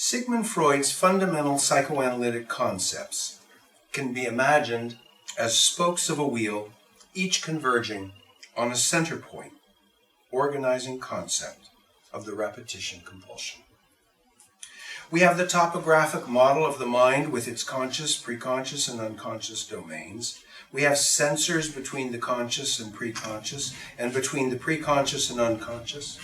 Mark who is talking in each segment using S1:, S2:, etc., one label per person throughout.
S1: Sigmund Freud's fundamental psychoanalytic concepts can be imagined as spokes of a wheel, each converging on a center point, organizing concept of the repetition compulsion. We have the topographic model of the mind with its conscious, preconscious, and unconscious domains. We have sensors between the conscious and preconscious, and between the preconscious and unconscious.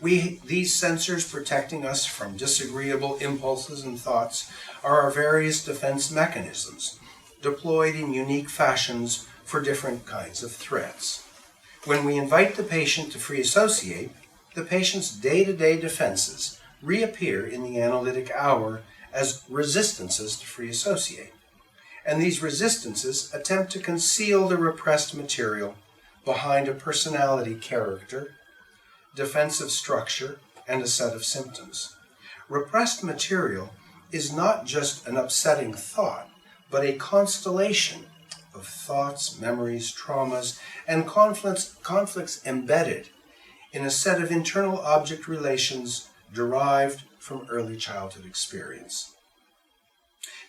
S1: These sensors protecting us from disagreeable impulses and thoughts are our various defense mechanisms, deployed in unique fashions for different kinds of threats. When we invite the patient to free associate, the patient's day-to-day defenses reappear in the analytic hour as resistances to free associate. And these resistances attempt to conceal the repressed material behind a personality character, defensive structure, and a set of symptoms. Repressed material is not just an upsetting thought, but a constellation of thoughts, memories, traumas, and conflicts embedded in a set of internal object relations derived from early childhood experience.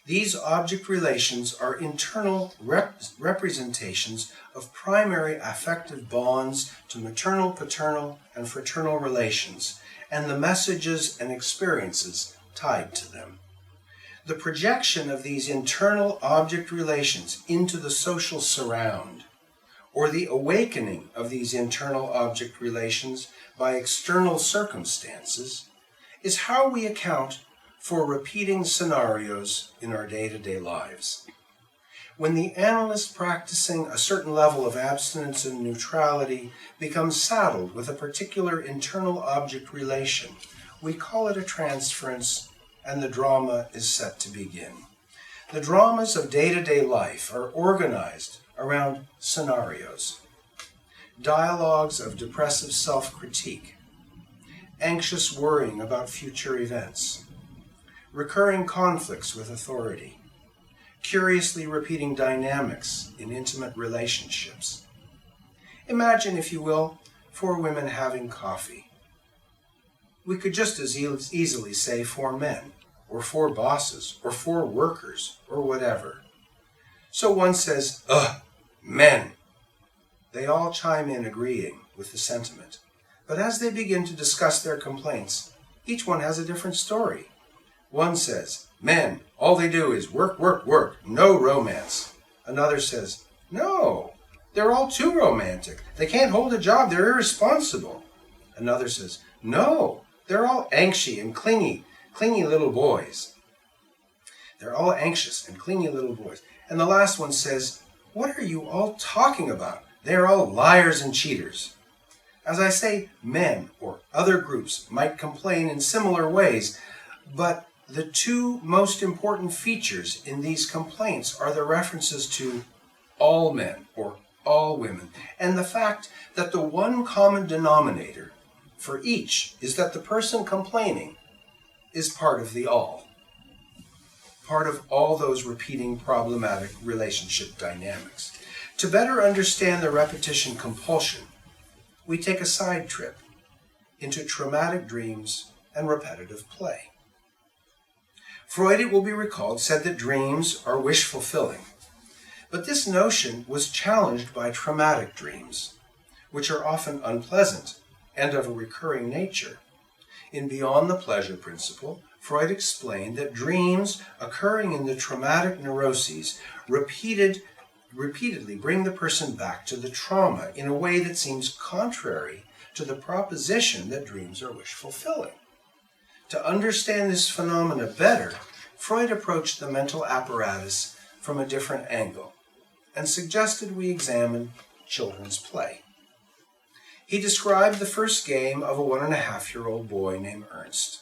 S1: These object relations are internal representations of primary affective bonds to maternal, paternal, and fraternal relations, and the messages and experiences tied to them. The projection of these internal object relations into the social surround, or the awakening of these internal object relations by external circumstances, is how we account for repeating scenarios in our day-to-day lives. When the analyst practicing a certain level of abstinence and neutrality becomes saddled with a particular internal object relation, we call it a transference, and the drama is set to begin. The dramas of day-to-day life are organized around scenarios, dialogues of depressive self-critique, anxious worrying about future events, recurring conflicts with authority, curiously repeating dynamics in intimate relationships. Imagine, if you will, 4 women having coffee. We could just as easily say 4 men, or 4 bosses, or 4 workers, or whatever. So one says, "Ugh, men." They all chime in agreeing with the sentiment. But as they begin to discuss their complaints, each one has a different story. One says, "Men, all they do is work, work, work, no romance." Another says, "No, they're all too romantic. They can't hold a job, they're irresponsible." Another says, "No, they're all anxious and clingy little boys. They're all anxious and clingy little boys." And the last one says, "What are you all talking about? They're all liars and cheaters." As I say, men or other groups might complain in similar ways, but the 2 most important features in these complaints are the references to all men or all women, and the fact that the one common denominator for each is that the person complaining is part of the all, part of all those repeating problematic relationship dynamics. To better understand the repetition compulsion, we take a side trip into traumatic dreams and repetitive play. Freud, it will be recalled, said that dreams are wish-fulfilling. But this notion was challenged by traumatic dreams, which are often unpleasant and of a recurring nature. In Beyond the Pleasure Principle, Freud explained that dreams occurring in the traumatic neuroses repeatedly bring the person back to the trauma in a way that seems contrary to the proposition that dreams are wish-fulfilling. To understand this phenomena better, Freud approached the mental apparatus from a different angle and suggested we examine children's play. He described the first game of a 1.5-year-old boy named Ernst,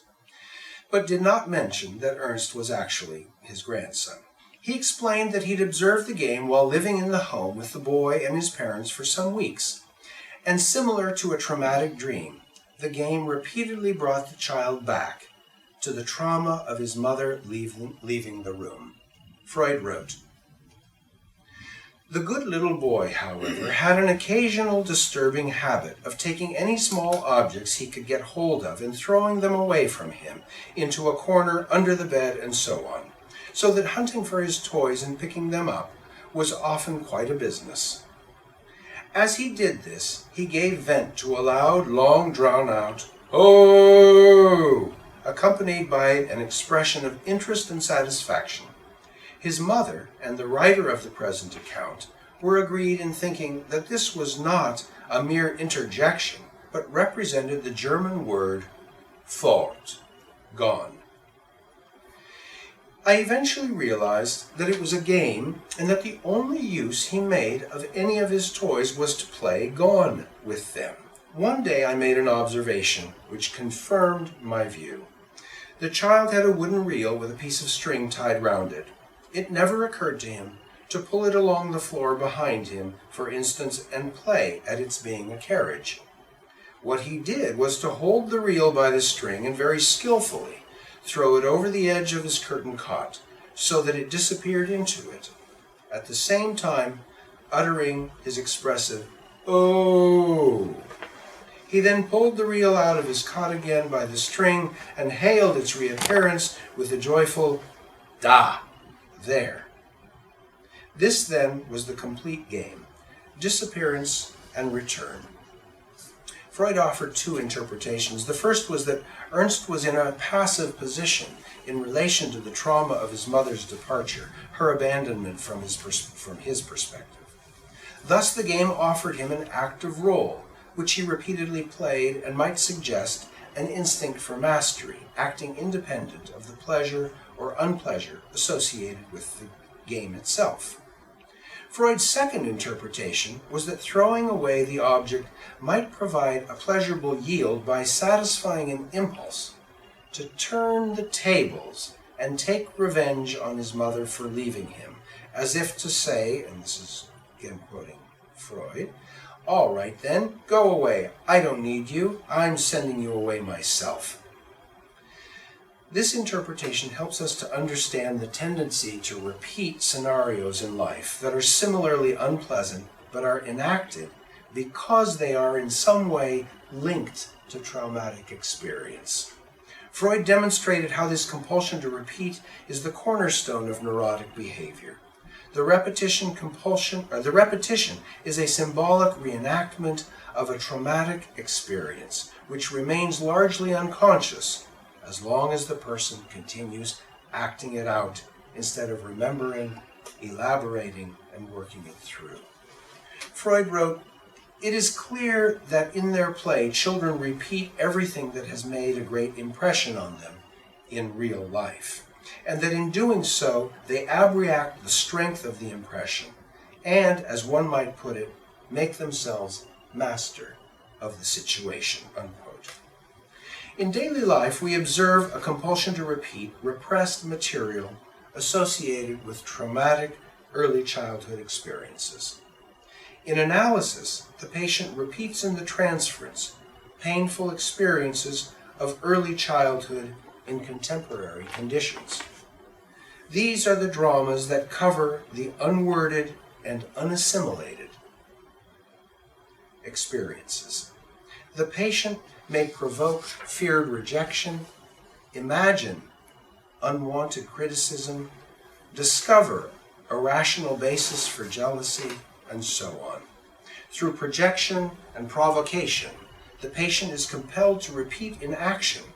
S1: but did not mention that Ernst was actually his grandson. He explained that he'd observed the game while living in the home with the boy and his parents for some weeks, and similar to a traumatic dream, the game repeatedly brought the child back to the trauma of his mother leaving the room. Freud wrote, The good little boy, however, had an occasional disturbing habit of taking any small objects he could get hold of and throwing them away from him into a corner, under the bed, and so on, so that hunting for his toys and picking them up was often quite a business. As he did this, he gave vent to a loud, long drawn-out "Oh!" accompanied by an expression of interest and satisfaction. His mother and the writer of the present account were agreed in thinking that this was not a mere interjection, but represented the German word fort, gone. I eventually realized that it was a game and that the only use he made of any of his toys was to play gone with them. One day I made an observation which confirmed my view. The child had a wooden reel with a piece of string tied round it. It never occurred to him to pull it along the floor behind him, for instance, and play at its being a carriage. What he did was to hold the reel by the string and very skillfully throw it over the edge of his curtained cot, so that it disappeared into it, at the same time uttering his expressive "Oh!" He then pulled the reel out of his cot again by the string and hailed its reappearance with a joyful "Da! There!" This then was the complete game: disappearance and return. Freud offered two interpretations. The first was that Ernst was in a passive position in relation to the trauma of his mother's departure, her abandonment from his perspective. Thus the game offered him an active role, which he repeatedly played and might suggest an instinct for mastery, acting independent of the pleasure or unpleasure associated with the game itself. Freud's second interpretation was that throwing away the object might provide a pleasurable yield by satisfying an impulse to turn the tables and take revenge on his mother for leaving him, as if to say, and this is again quoting Freud, "All right then, go away. I don't need you. I'm sending you away myself." This interpretation helps us to understand the tendency to repeat scenarios in life that are similarly unpleasant but are enacted because they are in some way linked to traumatic experience. Freud demonstrated how this compulsion to repeat is the cornerstone of neurotic behavior. The repetition is a symbolic reenactment of a traumatic experience, which remains largely unconscious as long as the person continues acting it out instead of remembering, elaborating, and working it through. Freud wrote, "It is clear that in their play, children repeat everything that has made a great impression on them in real life, and that in doing so, they abreact the strength of the impression, and, as one might put it, make themselves master of the situation," unquote. In daily life, we observe a compulsion to repeat repressed material associated with traumatic early childhood experiences. In analysis, the patient repeats in the transference painful experiences of early childhood in contemporary conditions. These are the dramas that cover the unworded and unassimilated experiences. The patient may provoke feared rejection, imagine unwanted criticism, discover a rational basis for jealousy, and so on. Through projection and provocation, the patient is compelled to repeat in action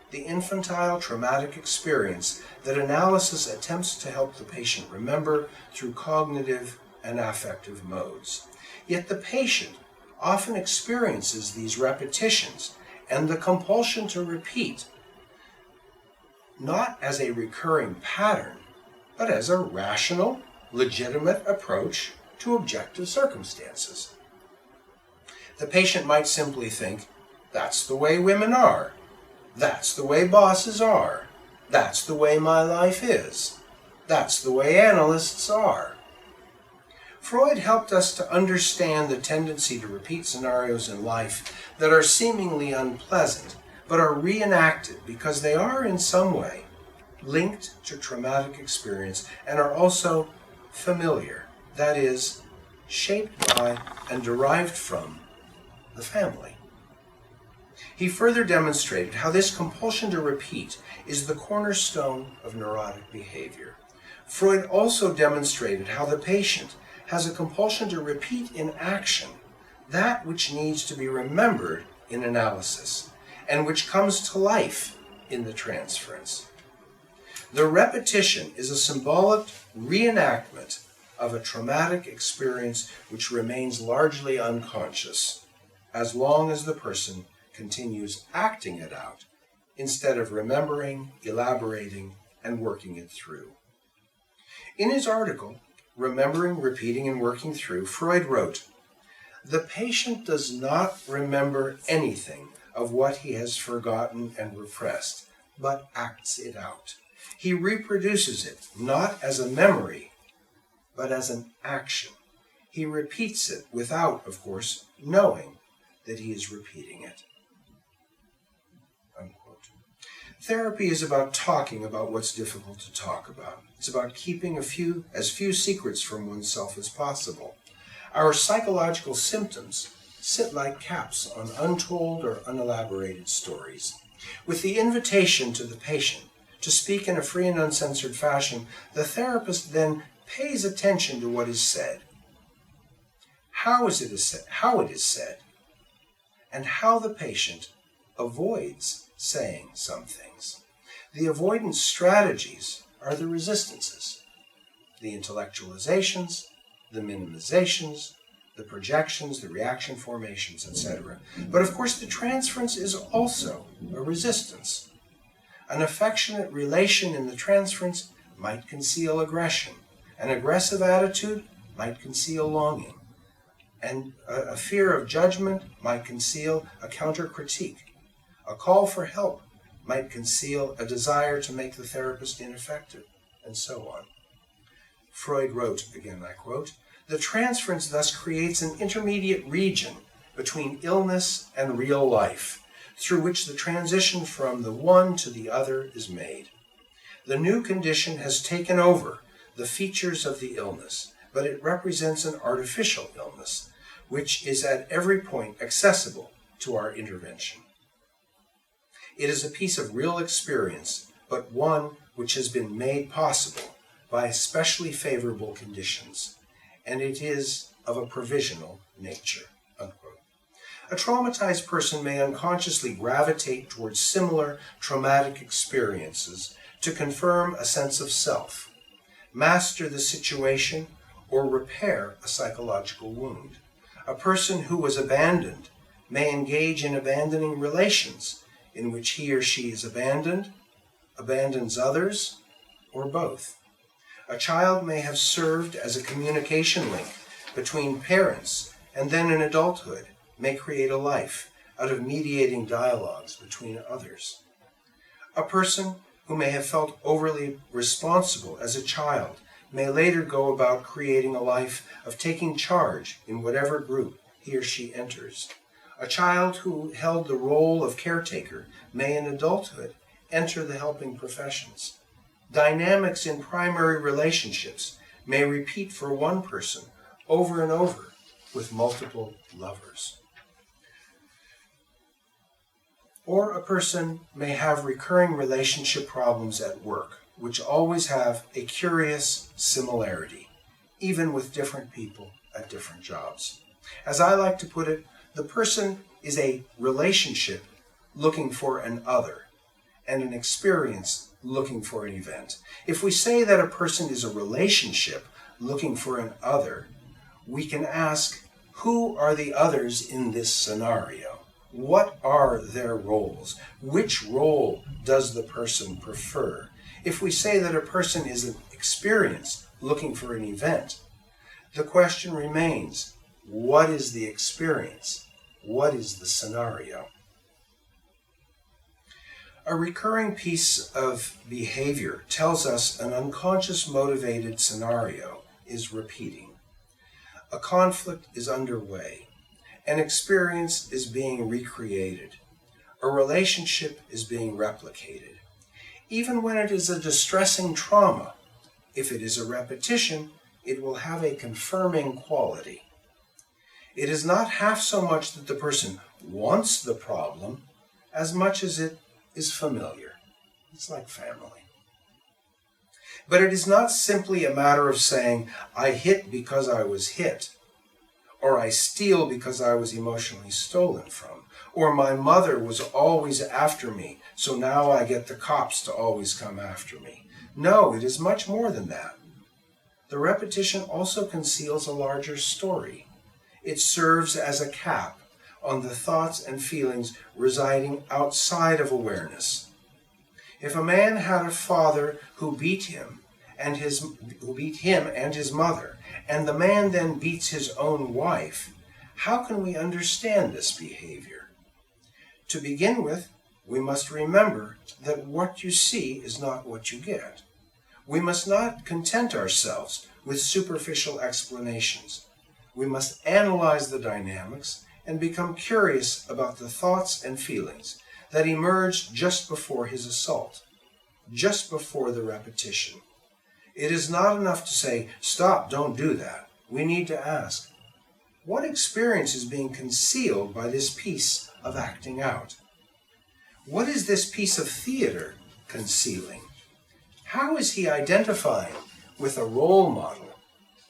S1: the infantile traumatic experience that analysis attempts to help the patient remember through cognitive and affective modes. Yet the patient often experiences these repetitions and the compulsion to repeat not as a recurring pattern, but as a rational, legitimate approach to objective circumstances. The patient might simply think, "That's the way women are. That's the way bosses are. That's the way my life is. That's the way analysts are." Freud helped us to understand the tendency to repeat scenarios in life that are seemingly unpleasant, but are reenacted because they are in some way linked to traumatic experience and are also familiar, that is, shaped by and derived from the family. He further demonstrated how this compulsion to repeat is the cornerstone of neurotic behavior. Freud also demonstrated how the patient has a compulsion to repeat in action that which needs to be remembered in analysis, and which comes to life in the transference. The repetition is a symbolic reenactment of a traumatic experience which remains largely unconscious, as long as the person continues acting it out, instead of remembering, elaborating, and working it through. In his article, Remembering, Repeating, and Working Through, Freud wrote, "The patient does not remember anything of what he has forgotten and repressed, but acts it out. He reproduces it not as a memory, but as an action. He repeats it without, of course, knowing that he is repeating it." Unquote. Therapy is about talking about what's difficult to talk about. It's about keeping as few secrets from oneself as possible. Our psychological symptoms sit like caps on untold or unelaborated stories. With the invitation to the patient to speak in a free and uncensored fashion, the therapist then pays attention to what is said, how it is said, and how the patient avoids saying some things. The avoidance strategies are the resistances, the intellectualizations, the minimizations, the projections, the reaction formations, etc. But of course, the transference is also a resistance. An affectionate relation in the transference might conceal aggression. An aggressive attitude might conceal longing. And a fear of judgment might conceal a counter-critique. A call for help might conceal a desire to make the therapist ineffective, and so on. Freud wrote, again I quote, "The transference thus creates an intermediate region between illness and real life, through which the transition from the one to the other is made. The new condition has taken over the features of the illness, but it represents an artificial illness, which is at every point accessible to our intervention. It is a piece of real experience, but one which has been made possible by especially favorable conditions, and it is of a provisional nature." Unquote. A traumatized person may unconsciously gravitate towards similar traumatic experiences to confirm a sense of self, master the situation, or repair a psychological wound. A person who was abandoned may engage in abandoning relations in which he or she is abandoned, abandons others, or both. A child may have served as a communication link between parents, and then in adulthood may create a life out of mediating dialogues between others. A person who may have felt overly responsible as a child may later go about creating a life of taking charge in whatever group he or she enters. A child who held the role of caretaker may in adulthood enter the helping professions. Dynamics in primary relationships may repeat for one person over and over with multiple lovers. Or a person may have recurring relationship problems at work, which always have a curious similarity, even with different people at different jobs. As I like to put it, the person is a relationship looking for an other, and an experience looking for an event. If we say that a person is a relationship looking for an other, we can ask, who are the others in this scenario? What are their roles? Which role does the person prefer? If we say that a person is an experience looking for an event, the question remains, what is the experience? What is the scenario? A recurring piece of behavior tells us an unconscious motivated scenario is repeating. A conflict is underway. An experience is being recreated. A relationship is being replicated. Even when it is a distressing trauma, if it is a repetition, it will have a confirming quality. It is not half so much that the person wants the problem as much as it is familiar. It's like family. But it is not simply a matter of saying, I hit because I was hit, or I steal because I was emotionally stolen from, or my mother was always after me, so now I get the cops to always come after me. No, it is much more than that. The repetition also conceals a larger story. It serves as a cap on the thoughts and feelings residing outside of awareness. If a man had a father who beat him and his mother, and the man then beats his own wife, how can we understand this behavior? To begin with, we must remember that what you see is not what you get. We must not content ourselves with superficial explanations. We must analyze the dynamics and become curious about the thoughts and feelings that emerged just before his assault, just before the repetition. It is not enough to say, stop, don't do that. We need to ask, what experience is being concealed by this piece of acting out? What is this piece of theater concealing? How is he identifying with a role model,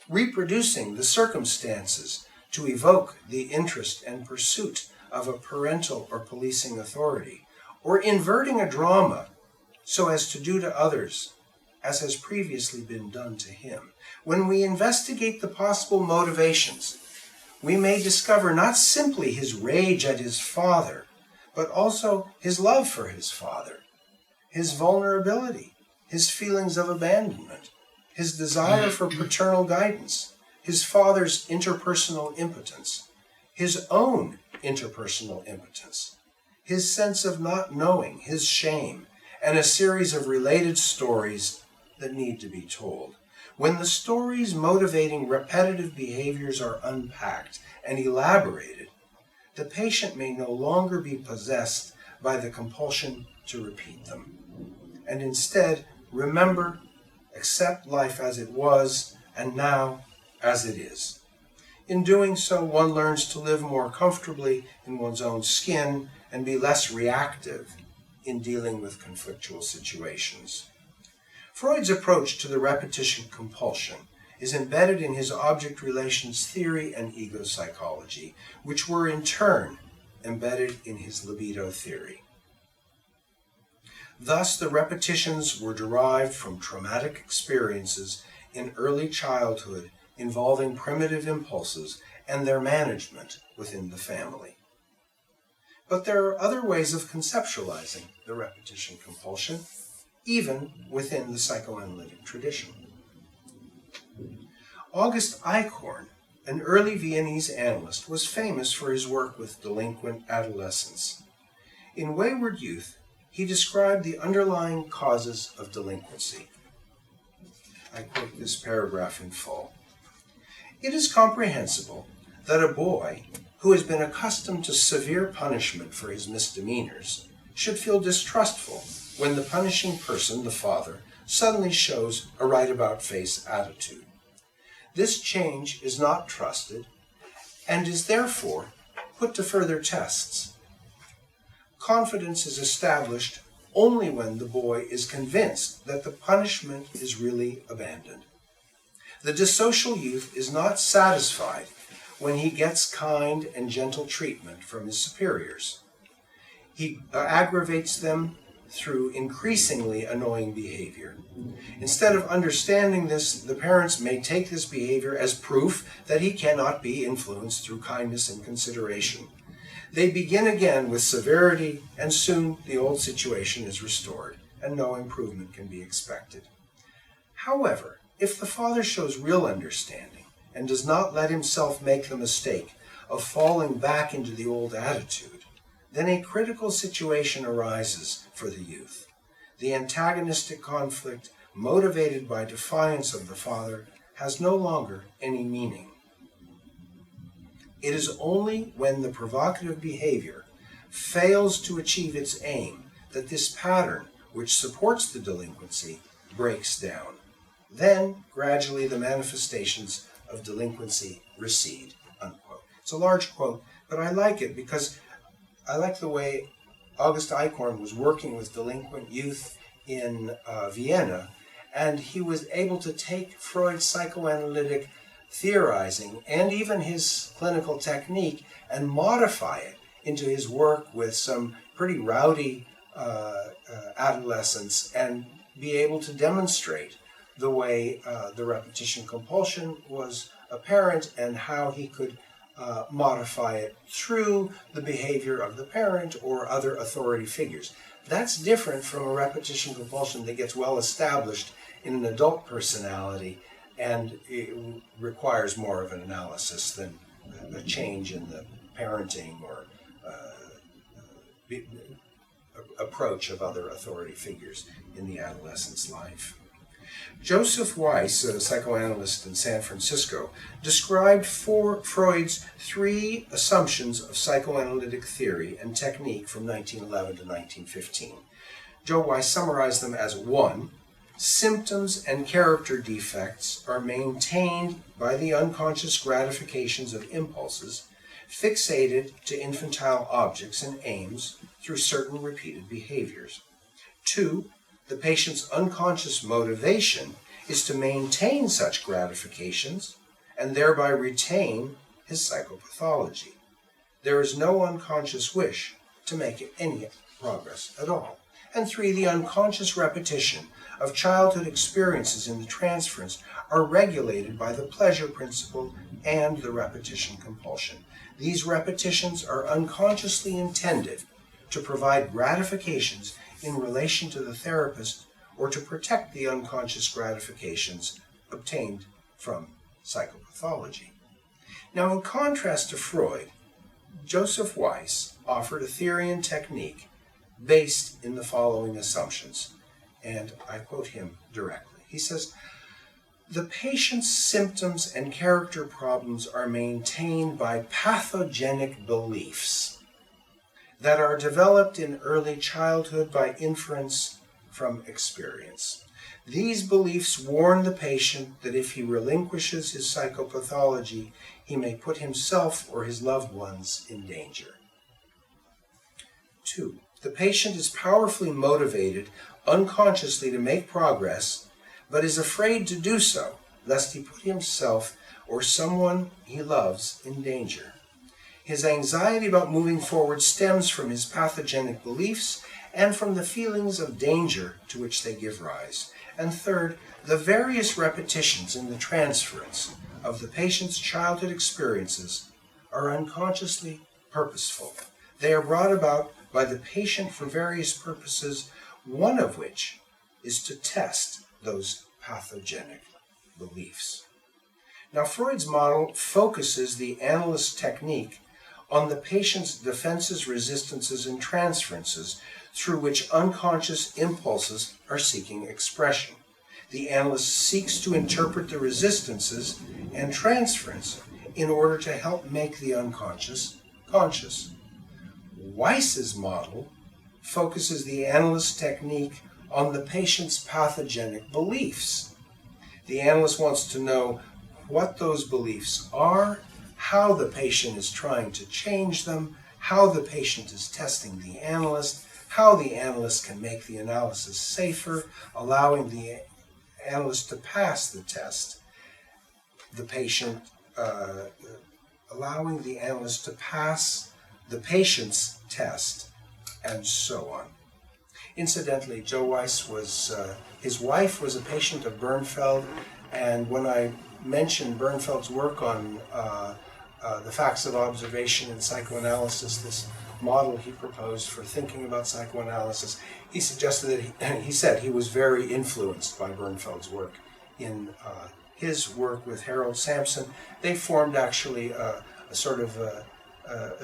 S1: reproducing the circumstances to evoke the interest and pursuit of a parental or policing authority, or inverting a drama so as to do to others as has previously been done to him? When we investigate the possible motivations, we may discover not simply his rage at his father, but also his love for his father, his vulnerability, his feelings of abandonment, his desire for paternal guidance, his father's interpersonal impotence, his own interpersonal impotence, his sense of not knowing, his shame, and a series of related stories that need to be told. When the stories motivating repetitive behaviors are unpacked and elaborated, the patient may no longer be possessed by the compulsion to repeat them, and instead remember, accept life as it was, and now as it is. In doing so, one learns to live more comfortably in one's own skin and be less reactive in dealing with conflictual situations. Freud's approach to the repetition compulsion is embedded in his object relations theory and ego psychology, which were in turn embedded in his libido theory. Thus, the repetitions were derived from traumatic experiences in early childhood involving primitive impulses and their management within the family. But there are other ways of conceptualizing the repetition compulsion, even within the psychoanalytic tradition. August Eichhorn, an early Viennese analyst, was famous for his work with delinquent adolescents. In Wayward Youth, he described the underlying causes of delinquency. I quote this paragraph in full. It is comprehensible that a boy who has been accustomed to severe punishment for his misdemeanors should feel distrustful when the punishing person, the father, suddenly shows a right-about-face attitude. This change is not trusted and is therefore put to further tests. Confidence is established only when the boy is convinced that the punishment is really abandoned. The dissocial youth is not satisfied when he gets kind and gentle treatment from his superiors. He aggravates them through increasingly annoying behavior. Instead of understanding this, the parents may take this behavior as proof that he cannot be influenced through kindness and consideration. They begin again with severity, and soon the old situation is restored, and no improvement can be expected. However, if the father shows real understanding and does not let himself make the mistake of falling back into the old attitude, then a critical situation arises for the youth. The antagonistic conflict, motivated by defiance of the father, has no longer any meaning. It is only when the provocative behavior fails to achieve its aim that this pattern, which supports the delinquency, breaks down. Then, gradually, the manifestations of delinquency recede, unquote. It's a large quote, but I like it because I like the way August Eichhorn was working with delinquent youth in Vienna, and he was able to take Freud's psychoanalytic theorizing and even his clinical technique and modify it into his work with some pretty rowdy adolescents and be able to demonstrate the way the repetition compulsion was apparent and how he could modify it through the behavior of the parent or other authority figures. That's different from a repetition compulsion that gets well established in an adult personality, and it requires more of an analysis than a change in the parenting or approach of other authority figures in the adolescent's life. Joseph Weiss, a psychoanalyst in San Francisco, described Freud's three assumptions of psychoanalytic theory and technique from 1911 to 1915. Joe Weiss summarized them as 1. Symptoms and character defects are maintained by the unconscious gratifications of impulses fixated to infantile objects and aims through certain repeated behaviors. 2. The patient's unconscious motivation is to maintain such gratifications and thereby retain his psychopathology. There is no unconscious wish to make any progress at all. And 3. The unconscious repetition of childhood experiences in the transference are regulated by the pleasure principle and the repetition compulsion. These repetitions are unconsciously intended to provide gratifications in relation to the therapist or to protect the unconscious gratifications obtained from psychopathology. Now, in contrast to Freud, Joseph Weiss offered a theory and technique based in the following assumptions, and I quote him directly. He says, "The patient's symptoms and character problems are maintained by pathogenic beliefs that are developed in early childhood by inference from experience. These beliefs warn the patient that if he relinquishes his psychopathology, he may put himself or his loved ones in danger." 2. The patient is powerfully motivated unconsciously to make progress, but is afraid to do so, lest he put himself or someone he loves in danger. His anxiety about moving forward stems from his pathogenic beliefs and from the feelings of danger to which they give rise. And 3rd, the various repetitions in the transference of the patient's childhood experiences are unconsciously purposeful. They are brought about by the patient for various purposes, one of which is to test those pathogenic beliefs. Now, Freud's model focuses the analyst technique on the patient's defenses, resistances, and transferences through which unconscious impulses are seeking expression. The analyst seeks to interpret the resistances and transference in order to help make the unconscious conscious. Weiss's model focuses the analyst technique on the patient's pathogenic beliefs. The analyst wants to know what those beliefs are, how the patient is trying to change them, how the patient is testing the analyst, how the analyst can make the analysis safer, allowing the analyst to pass the test, the patient, allowing the analyst to pass the patient's test, and so on. Incidentally, Joe Weiss was, his wife was a patient of Bernfeld, and when I mentioned Bernfeld's work on the facts of observation in psychoanalysis, this model he proposed for thinking about psychoanalysis, he suggested that he said he was very influenced by Bernfeld's work. In his work with Harold Sampson, they formed actually a sort of a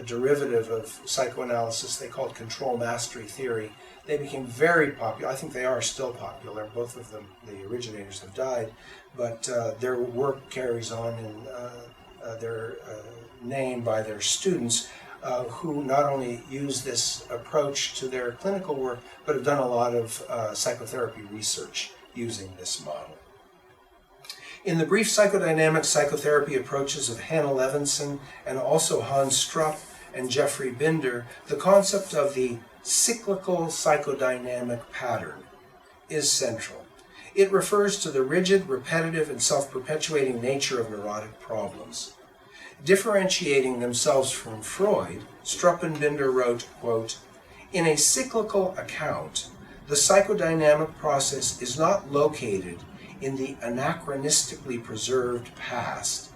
S1: derivative of psychoanalysis they called control mastery theory. They became very popular. I think they are still popular. Both of them, the originators, have died, but their work carries on in their name by their students, who not only use this approach to their clinical work, but have done a lot of psychotherapy research using this model. In the brief psychodynamic psychotherapy approaches of Hannah Levinson and also Hans Strupp and Jeffrey Binder, the concept of the cyclical psychodynamic pattern is central. It refers to the rigid, repetitive, and self-perpetuating nature of neurotic problems. Differentiating themselves from Freud, Strupp and Binder wrote, quote, "In a cyclical account, the psychodynamic process is not located in the anachronistically preserved past.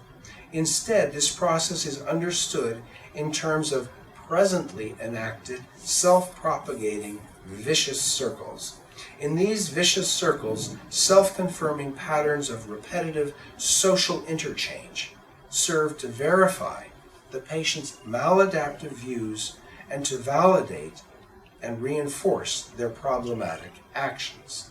S1: Instead, this process is understood in terms of presently enacted, self-propagating, vicious circles. In these vicious circles, self-confirming patterns of repetitive social interchange serve to verify the patient's maladaptive views and to validate and reinforce their problematic actions.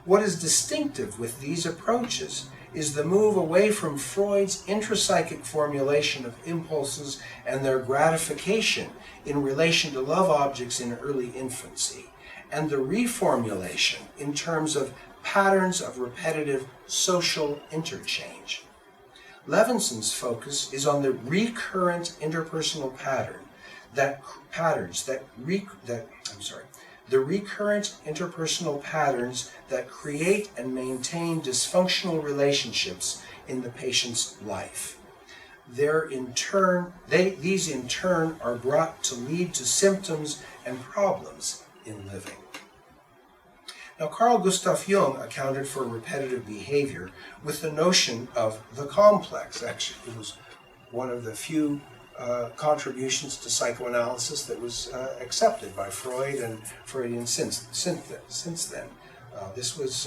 S1: What is distinctive with these approaches is the move away from Freud's intrapsychic formulation of impulses and their gratification in relation to love objects in early infancy, and the reformulation in terms of patterns of repetitive social interchange. Levinson's focus is on the recurrent interpersonal the recurrent interpersonal patterns that create and maintain dysfunctional relationships in the patient's life. These in turn are brought to lead to symptoms and problems in living. Now, Carl Gustav Jung accounted for repetitive behavior with the notion of the complex. Actually, it was one of the few contributions to psychoanalysis that was accepted by Freud and Freudian since then. This was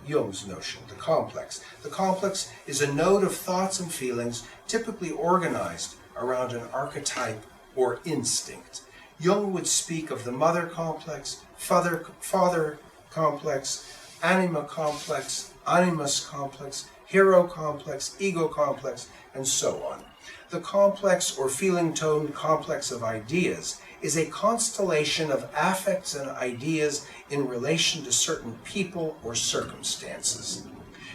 S1: Jung's notion, the complex. The complex is a node of thoughts and feelings typically organized around an archetype or instinct. Jung would speak of the mother complex, father complex, anima complex, animus complex, hero complex, ego complex, and so on. The complex or feeling tone complex of ideas is a constellation of affects and ideas in relation to certain people or circumstances.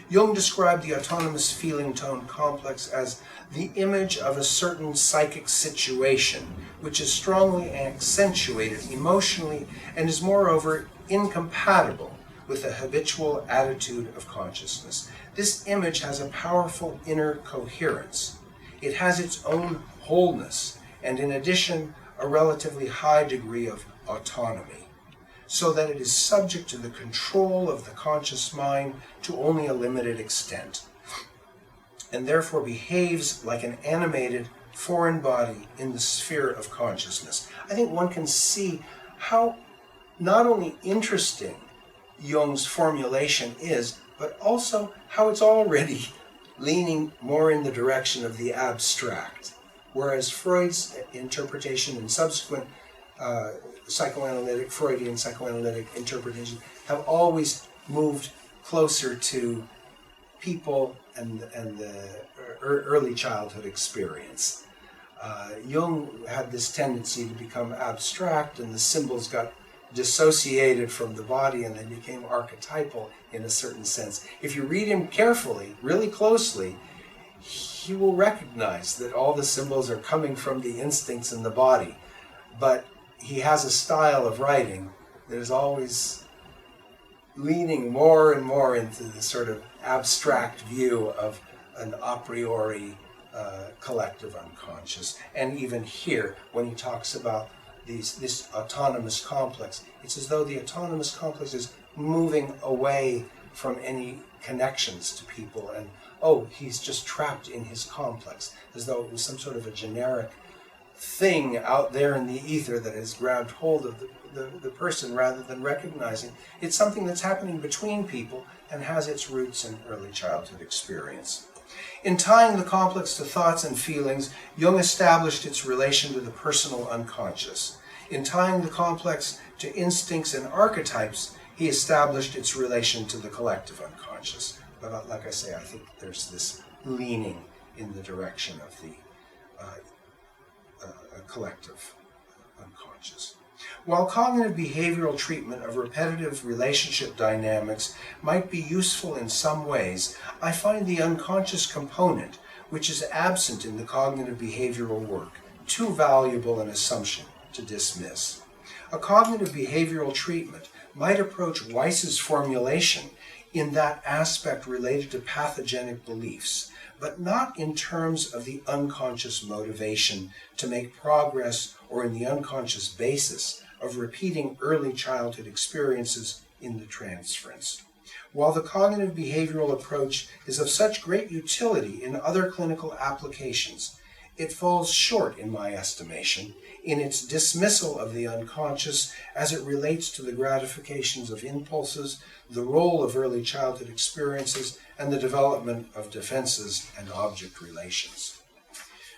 S1: Jung described the autonomous feeling tone complex as the image of a certain psychic situation, which is strongly accentuated emotionally and is moreover incompatible with a habitual attitude of consciousness. This image has a powerful inner coherence. It has its own wholeness, and in addition, a relatively high degree of autonomy, so that it is subject to the control of the conscious mind to only a limited extent, and therefore behaves like an animated foreign body in the sphere of consciousness. I think one can see how not only interesting Jung's formulation is, but also how it's already leaning more in the direction of the abstract, whereas Freud's interpretation and subsequent Freudian psychoanalytic interpretation have always moved closer to people and the early childhood experience. Jung had this tendency to become abstract, and the symbols got dissociated from the body and they became archetypal in a certain sense. If you read him carefully, really closely, he will recognize that all the symbols are coming from the instincts in the body, but he has a style of writing that is always leaning more and more into the sort of abstract view of an a priori collective unconscious. And even here, when he talks about this autonomous complex, it's as though the autonomous complex is moving away from any connections to people, and he's just trapped in his complex, as though it was some sort of a generic thing out there in the ether that has grabbed hold of the person, rather than recognizing it's something that's happening between people and has its roots in early childhood experience. In tying the complex to thoughts and feelings, Jung established its relation to the personal unconscious. In tying the complex to instincts and archetypes, he established its relation to the collective unconscious. But like I say, I think there's this leaning in the direction of the collective unconscious. While cognitive behavioral treatment of repetitive relationship dynamics might be useful in some ways, I find the unconscious component, which is absent in the cognitive behavioral work, too valuable an assumption to dismiss. A cognitive behavioral treatment might approach Weiss's formulation in that aspect related to pathogenic beliefs, but not in terms of the unconscious motivation to make progress or in the unconscious basis of repeating early childhood experiences in the transference. While the cognitive behavioral approach is of such great utility in other clinical applications, it falls short, in my estimation, in its dismissal of the unconscious as it relates to the gratifications of impulses, the role of early childhood experiences, and the development of defenses and object relations.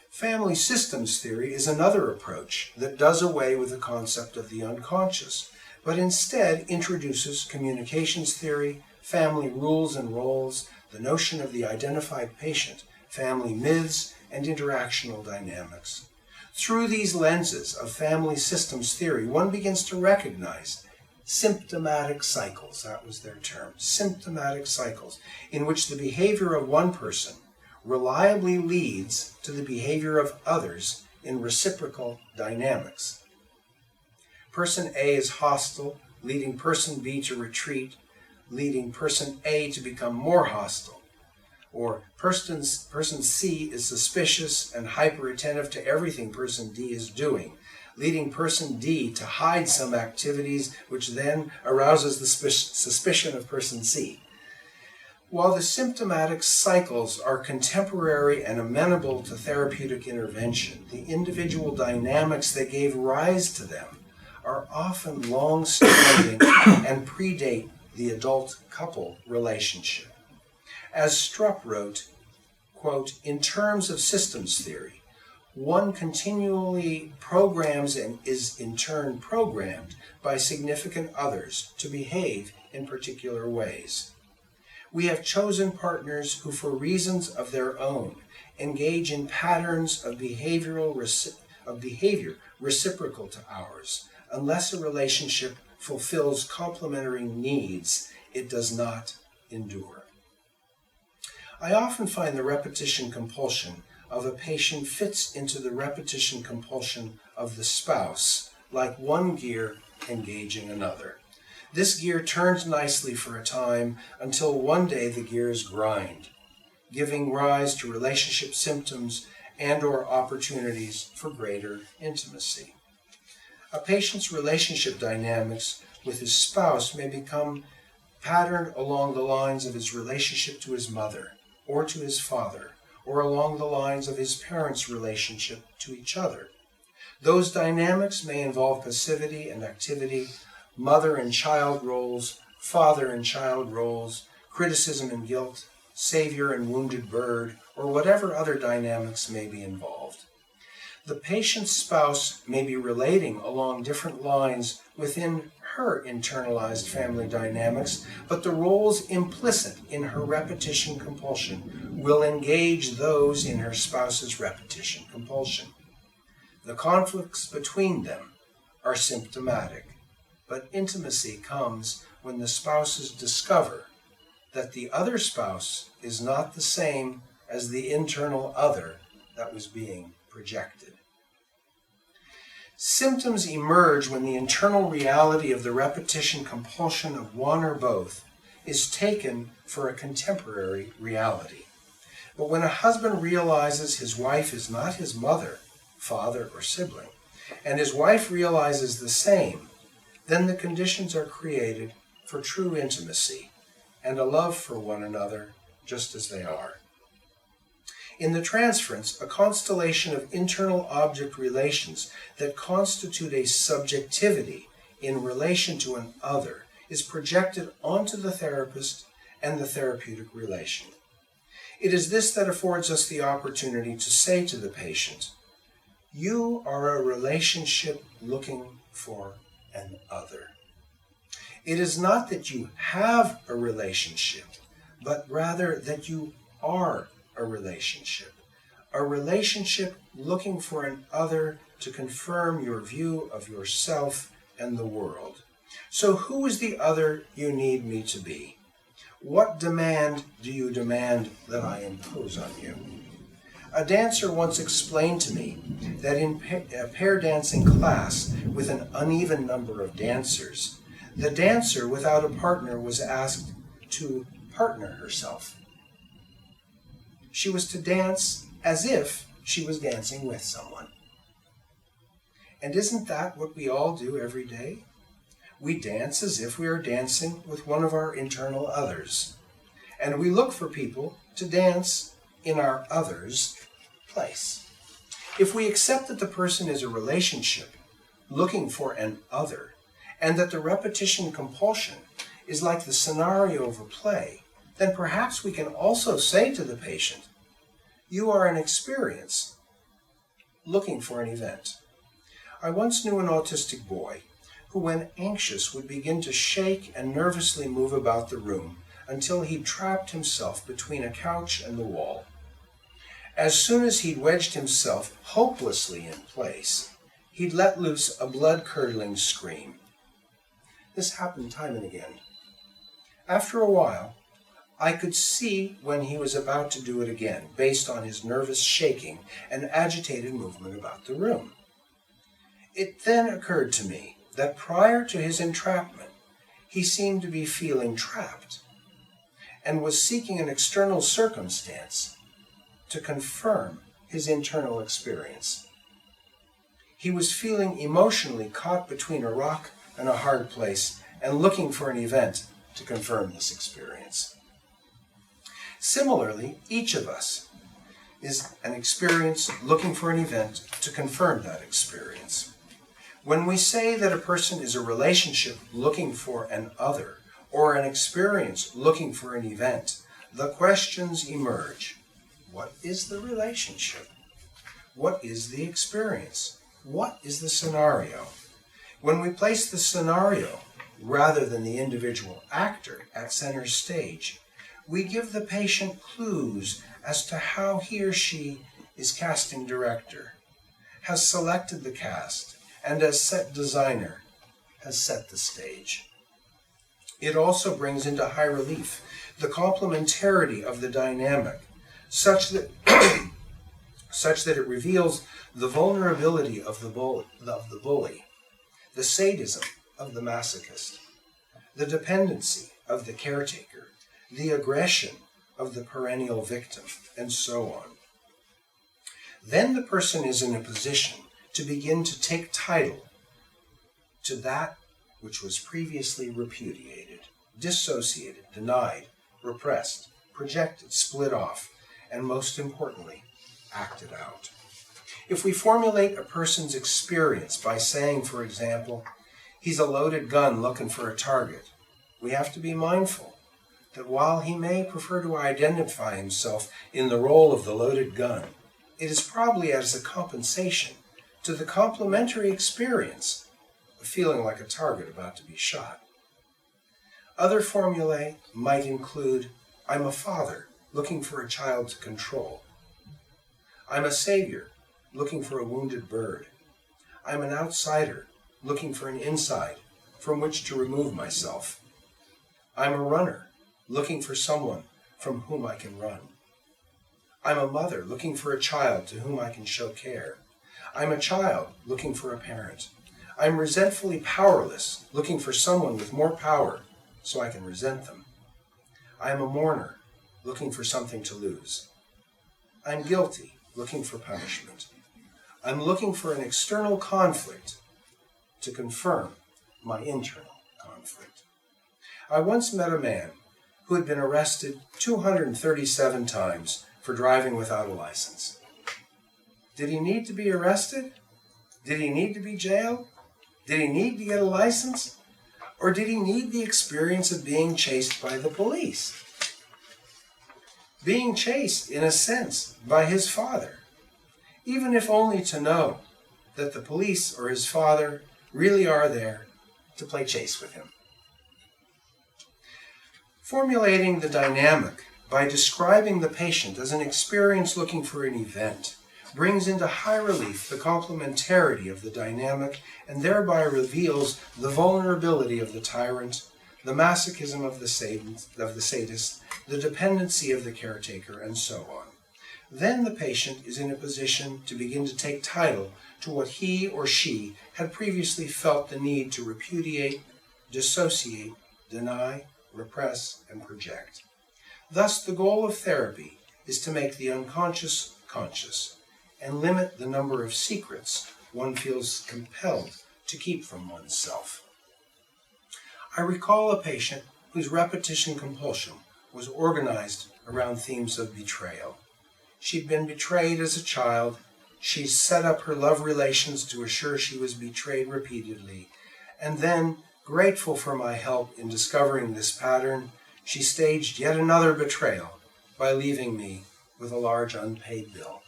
S1: Family systems theory is another approach that does away with the concept of the unconscious, but instead introduces communications theory, family rules and roles, the notion of the identified patient, family myths, and interactional dynamics. Through these lenses of family systems theory, one begins to recognize symptomatic cycles, that was their term, symptomatic cycles, in which the behavior of one person reliably leads to the behavior of others in reciprocal dynamics. Person A is hostile, leading person B to retreat, leading person A to become more hostile. Or person C is suspicious and hyper-attentive to everything person D is doing, leading person D to hide some activities which then arouses the suspicion of person C. While the symptomatic cycles are contemporary and amenable to therapeutic intervention, the individual dynamics that gave rise to them are often long-standing and predate the adult couple relationship. As Strupp wrote, quote, "In terms of systems theory, one continually programs and is in turn programmed by significant others to behave in particular ways. We have chosen partners who, for reasons of their own, engage in patterns of behavior reciprocal to ours. Unless a relationship fulfills complementary needs, it does not endure." I often find the repetition compulsion of a patient fits into the repetition compulsion of the spouse, like one gear engaging another. This gear turns nicely for a time until one day the gears grind, giving rise to relationship symptoms and/or opportunities for greater intimacy. A patient's relationship dynamics with his spouse may become patterned along the lines of his relationship to his mother, or to his father, or along the lines of his parents' relationship to each other. Those dynamics may involve passivity and activity, mother and child roles, father and child roles, criticism and guilt, savior and wounded bird, or whatever other dynamics may be involved. The patient's spouse may be relating along different lines within her internalized family dynamics, but the roles implicit in her repetition compulsion will engage those in her spouse's repetition compulsion. The conflicts between them are symptomatic, but intimacy comes when the spouses discover that the other spouse is not the same as the internal other that was being projected. Symptoms emerge when the internal reality of the repetition compulsion of one or both is taken for a contemporary reality. But when a husband realizes his wife is not his mother, father, or sibling, and his wife realizes the same, then the conditions are created for true intimacy and a love for one another just as they are. In the transference, a constellation of internal object relations that constitute a subjectivity in relation to an other is projected onto the therapist and the therapeutic relation. It is this that affords us the opportunity to say to the patient, "You are a relationship looking for an other." It is not that you have a relationship, but rather that you are a relationship looking for an other to confirm your view of yourself and the world. So who is the other you need me to be? What demand do you demand that I impose on you? A dancer once explained to me that in a pair dancing class with an uneven number of dancers, the dancer without a partner was asked to partner herself. She was to dance as if she was dancing with someone. And isn't that what we all do every day? We dance as if we are dancing with one of our internal others. And we look for people to dance in our other's place. If we accept that the person is a relationship looking for an other, and that the repetition compulsion is like the scenario of a play, then perhaps we can also say to the patient, you are an experience looking for an event. I once knew an autistic boy who, when anxious, would begin to shake and nervously move about the room until he trapped himself between a couch and the wall. As soon as he'd wedged himself hopelessly in place, he'd let loose a blood-curdling scream. This happened time and again. After a while, I could see when he was about to do it again, based on his nervous shaking and agitated movement about the room. It then occurred to me that prior to his entrapment, he seemed to be feeling trapped and was seeking an external circumstance to confirm his internal experience. He was feeling emotionally caught between a rock and a hard place and looking for an event to confirm this experience. Similarly, each of us is an experience looking for an event to confirm that experience. When we say that a person is a relationship looking for an other, or an experience looking for an event, the questions emerge. What is the relationship? What is the experience? What is the scenario? When we place the scenario, rather than the individual actor, at center stage, we give the patient clues as to how he or she is casting director, has selected the cast, and as set designer, has set the stage. It also brings into high relief the complementarity of the dynamic, such that it reveals the vulnerability of the bully, the sadism of the masochist, the dependency of the caretaker, the aggression of the perennial victim, and so on. Then the person is in a position to begin to take title to that which was previously repudiated, dissociated, denied, repressed, projected, split off, and most importantly, acted out. If we formulate a person's experience by saying, for example, he's a loaded gun looking for a target, we have to be mindful that while he may prefer to identify himself in the role of the loaded gun, it is probably as a compensation to the complementary experience of feeling like a target about to be shot. Other formulae might include, I'm a father looking for a child to control. I'm a savior looking for a wounded bird. I'm an outsider looking for an inside from which to remove myself. I'm a runner looking for someone from whom I can run. I'm a mother looking for a child to whom I can show care. I'm a child looking for a parent. I'm resentfully powerless looking for someone with more power so I can resent them. I'm a mourner looking for something to lose. I'm guilty looking for punishment. I'm looking for an external conflict to confirm my internal conflict. I once met a man who had been arrested 237 times for driving without a license. Did he need to be arrested? Did he need to be jailed? Did he need to get a license? Or did he need the experience of being chased by the police? Being chased, in a sense, by his father, even if only to know that the police or his father really are there to play chase with him. Formulating the dynamic by describing the patient as an experience looking for an event, brings into high relief the complementarity of the dynamic and thereby reveals the vulnerability of the tyrant, the masochism of the sadist, the dependency of the caretaker, and so on. Then the patient is in a position to begin to take title to what he or she had previously felt the need to repudiate, dissociate, deny, repress, and project. Thus, the goal of therapy is to make the unconscious conscious and limit the number of secrets one feels compelled to keep from oneself. I recall a patient whose repetition compulsion was organized around themes of betrayal. She'd been betrayed as a child. She set up her love relations to assure she was betrayed repeatedly, and then, grateful for my help in discovering this pattern, she staged yet another betrayal by leaving me with a large unpaid bill.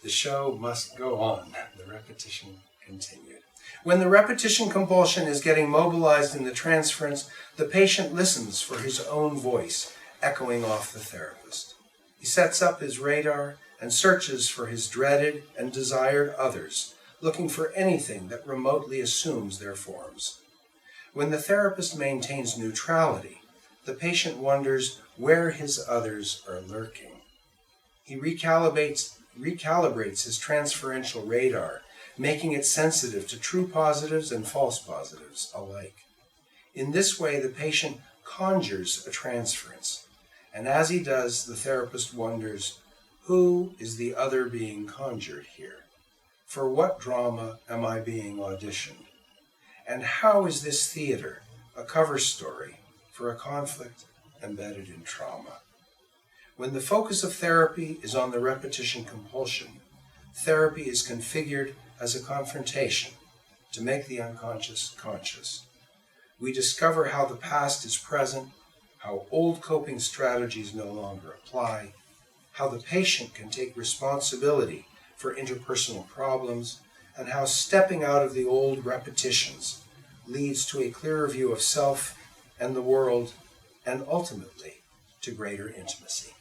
S1: The show must go on. The repetition continued. When the repetition compulsion is getting mobilized in the transference, the patient listens for his own voice echoing off the therapist. He sets up his radar and searches for his dreaded and desired others, looking for anything that remotely assumes their forms. When the therapist maintains neutrality, the patient wonders where his others are lurking. He recalibrates his transferential radar, making it sensitive to true positives and false positives alike. In this way, the patient conjures a transference, and as he does, the therapist wonders, who is the other being conjured here? For what drama am I being auditioned? And how is this theater a cover story for a conflict embedded in trauma? When the focus of therapy is on the repetition compulsion, therapy is configured as a confrontation to make the unconscious conscious. We discover how the past is present, how old coping strategies no longer apply, how the patient can take responsibility for interpersonal problems, and how stepping out of the old repetitions leads to a clearer view of self and the world, and ultimately to greater intimacy.